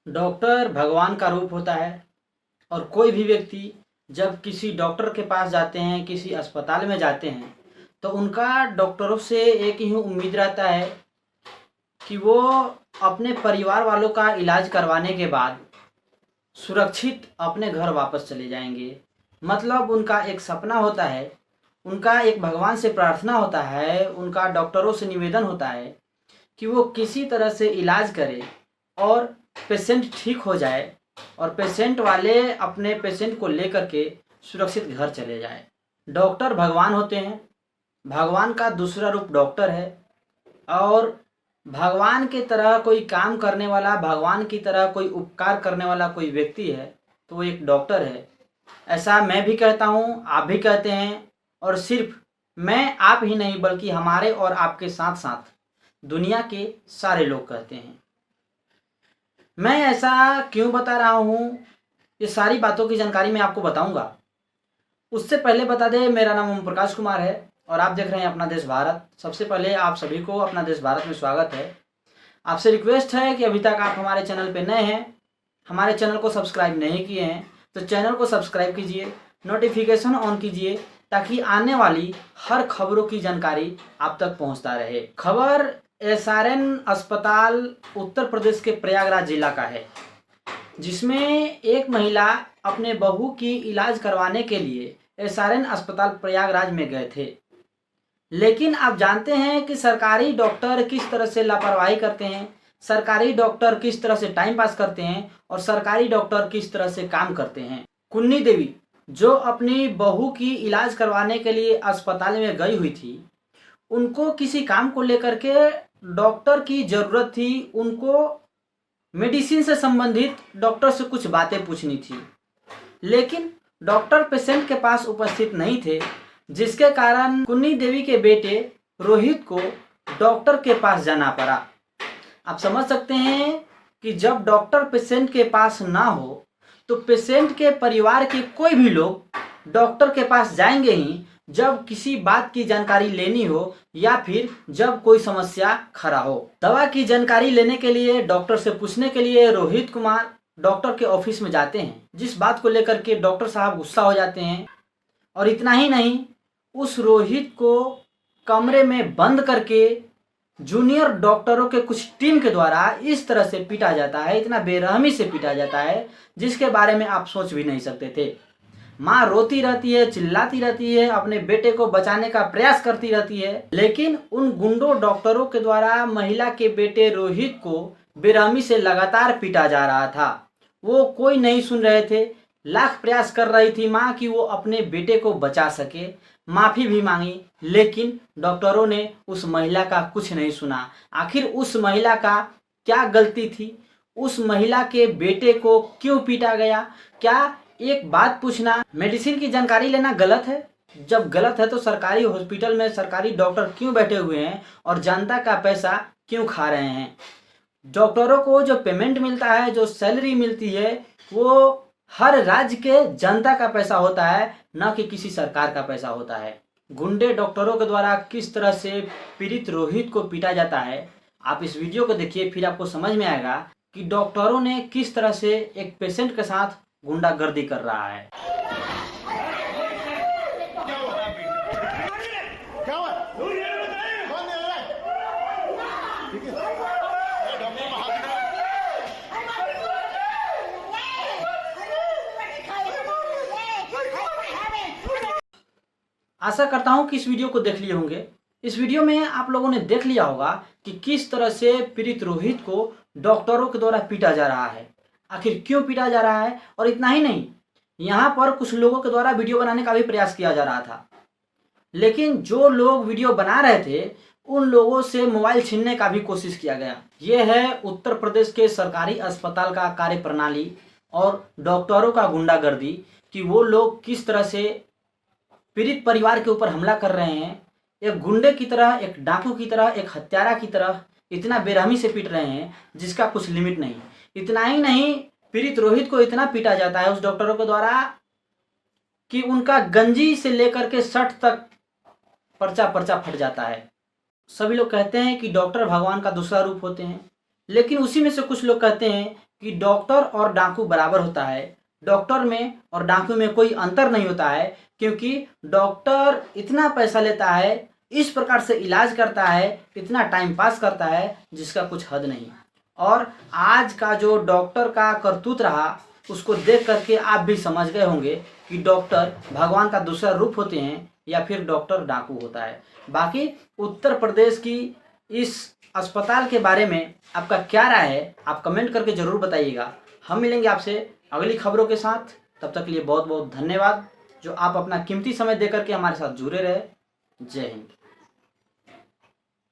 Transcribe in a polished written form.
Doctor भगवान का रूप होता है और कोई भी व्यक्ति जब किसी डॉक्टर के पास जाते हैं, किसी अस्पताल में जाते हैं, तो उनका डॉक्टरों से एक ही उम्मीद रहता है कि वो अपने परिवार वालों का इलाज करवाने के बाद सुरक्षित अपने घर वापस चले जाएंगे। मतलब उनका एक सपना होता है, उनका एक भगवान से प्रार्थना होता है, उनका डॉक्टरों से निवेदन होता है कि वो किसी तरह से इलाज करे और पेशेंट ठीक हो जाए और पेशेंट वाले अपने पेशेंट को लेकर के सुरक्षित घर चले जाए। डॉक्टर भगवान होते हैं, भगवान का दूसरा रूप डॉक्टर है और भगवान की तरह कोई काम करने वाला, भगवान की तरह कोई उपकार करने वाला कोई व्यक्ति है तो वो एक डॉक्टर है। ऐसा मैं भी कहता हूँ, आप भी कहते हैं और सिर्फ मैं, आप ही नहीं बल्कि हमारे और आपके साथ साथ दुनिया के सारे लोग कहते हैं। मैं ऐसा क्यों बता रहा हूँ, ये सारी बातों की जानकारी मैं आपको बताऊंगा। उससे पहले बता दें, मेरा नाम ओम प्रकाश कुमार है और आप देख रहे हैं अपना देश भारत। सबसे पहले आप सभी को अपना देश भारत में स्वागत है। आपसे रिक्वेस्ट है कि अभी तक आप हमारे चैनल पे नए हैं, हमारे चैनल को सब्सक्राइब नहीं किए हैं तो चैनल को सब्सक्राइब कीजिए, नोटिफिकेशन ऑन कीजिए ताकि आने वाली हर खबरों की जानकारी आप तक पहुंचता रहे। खबर एसआरएन अस्पताल उत्तर प्रदेश के प्रयागराज जिला का है, जिसमें एक महिला अपने बहू की इलाज करवाने के लिए एसआरएन अस्पताल प्रयागराज में गए थे। लेकिन आप जानते हैं कि सरकारी डॉक्टर किस तरह से लापरवाही करते हैं, सरकारी डॉक्टर किस तरह से टाइम पास करते हैं और सरकारी डॉक्टर किस तरह से काम करते हैं। कुन्नी देवी जो अपनी बहू की इलाज करवाने के लिए अस्पताल में गई हुई थी, उनको किसी काम को लेकर के डॉक्टर की ज़रूरत थी। उनको मेडिसिन से संबंधित डॉक्टर से कुछ बातें पूछनी थी, लेकिन डॉक्टर पेशेंट के पास उपस्थित नहीं थे, जिसके कारण कुन्नी देवी के बेटे रोहित को डॉक्टर के पास जाना पड़ा। आप समझ सकते हैं कि जब डॉक्टर पेशेंट के पास ना हो तो पेशेंट के परिवार के कोई भी लोग डॉक्टर के पास जाएंगे ही जब किसी बात की जानकारी लेनी हो या फिर जब कोई समस्या खड़ा हो। दवा की जानकारी लेने के लिए, डॉक्टर से पूछने के लिए रोहित कुमार डॉक्टर के ऑफिस में जाते हैं, जिस बात को लेकर के डॉक्टर साहब गुस्सा हो जाते हैं। और इतना ही नहीं, उस रोहित को कमरे में बंद करके जूनियर डॉक्टरों के कुछ टीम के द्वारा इस तरह से पीटा जाता है, इतना बेरहमी से पीटा जाता है जिसके बारे में आप सोच भी नहीं सकते थे। माँ रोती रहती है, चिल्लाती रहती है, अपने बेटे को बचाने का प्रयास करती रहती है, लेकिन उन गुंडों डॉक्टरों के द्वारा महिला के बेटे रोहित को बेरहमी से लगातार पीटा जा रहा था। वो कोई नहीं सुन रहे थे। लाख प्रयास कर रही थी माँ कि वो अपने बेटे को बचा सके, माफ़ी भी मांगी, लेकिन डॉक्टरों ने उस महिला का कुछ नहीं सुना। आखिर उस महिला का क्या गलती थी? उस महिला के बेटे को क्यों पीटा गया? क्या एक बात पूछना, मेडिसिन की जानकारी लेना गलत है? जब गलत है तो सरकारी हॉस्पिटल में सरकारी डॉक्टर क्यों बैठे हुए हैं और जनता का पैसा क्यों खा रहे हैं? डॉक्टरों को जो पेमेंट मिलता है, जो सैलरी मिलती है, वो हर राज्य के जनता का पैसा होता है, न कि किसी सरकार का पैसा होता है। गुंडे डॉक्टरों के द्वारा किस तरह से पीड़ित रोहित को पीटा जाता है, आप इस वीडियो को देखिए, फिर आपको समझ में आएगा कि डॉक्टरों ने किस तरह से एक पेशेंट के साथ गुंडागर्दी कर रहा है। आशा करता हूं कि इस वीडियो को देख लिए होंगे। इस वीडियो में आप लोगों ने देख लिया होगा कि किस तरह से पीड़ित रोहित को डॉक्टरों के द्वारा पीटा जा रहा है, आखिर क्यों पीटा जा रहा है। और इतना ही नहीं, यहाँ पर कुछ लोगों के द्वारा वीडियो बनाने का भी प्रयास किया जा रहा था, लेकिन जो लोग वीडियो बना रहे थे उन लोगों से मोबाइल छीनने का भी कोशिश किया गया। ये है उत्तर प्रदेश के सरकारी अस्पताल का कार्य प्रणाली और डॉक्टरों का गुंडागर्दी, कि वो लोग किस तरह से पीड़ित परिवार के ऊपर हमला कर रहे हैं। एक गुंडे की तरह, एक डाकू की तरह, एक हत्यारा की तरह इतना बेरहमी से पीट रहे हैं जिसका कुछ लिमिट नहीं। इतना ही नहीं, पीड़ित रोहित को इतना पीटा जाता है उस डॉक्टरों के द्वारा कि उनका गंजी से लेकर के शर्ट तक पर्चा पर्चा फट जाता है। सभी लोग कहते हैं कि डॉक्टर भगवान का दूसरा रूप होते हैं, लेकिन उसी में से कुछ लोग कहते हैं कि डॉक्टर और डाकू बराबर होता है। डॉक्टर में और डाकू में कोई अंतर नहीं होता है, क्योंकि डॉक्टर इतना पैसा लेता है, इस प्रकार से इलाज करता है, इतना टाइम पास करता है जिसका कुछ हद नहीं। और आज का जो डॉक्टर का करतूत रहा उसको देख करके आप भी समझ गए होंगे कि डॉक्टर भगवान का दूसरा रूप होते हैं या फिर डॉक्टर डाकू होता है। बाकी उत्तर प्रदेश की इस अस्पताल के बारे में आपका क्या राय है, आप कमेंट करके ज़रूर बताइएगा। हम मिलेंगे आपसे अगली खबरों के साथ। तब तक के लिए बहुत बहुत धन्यवाद जो आप अपना कीमती समय देकर के हमारे साथ जुड़े रहे। जय हिंद।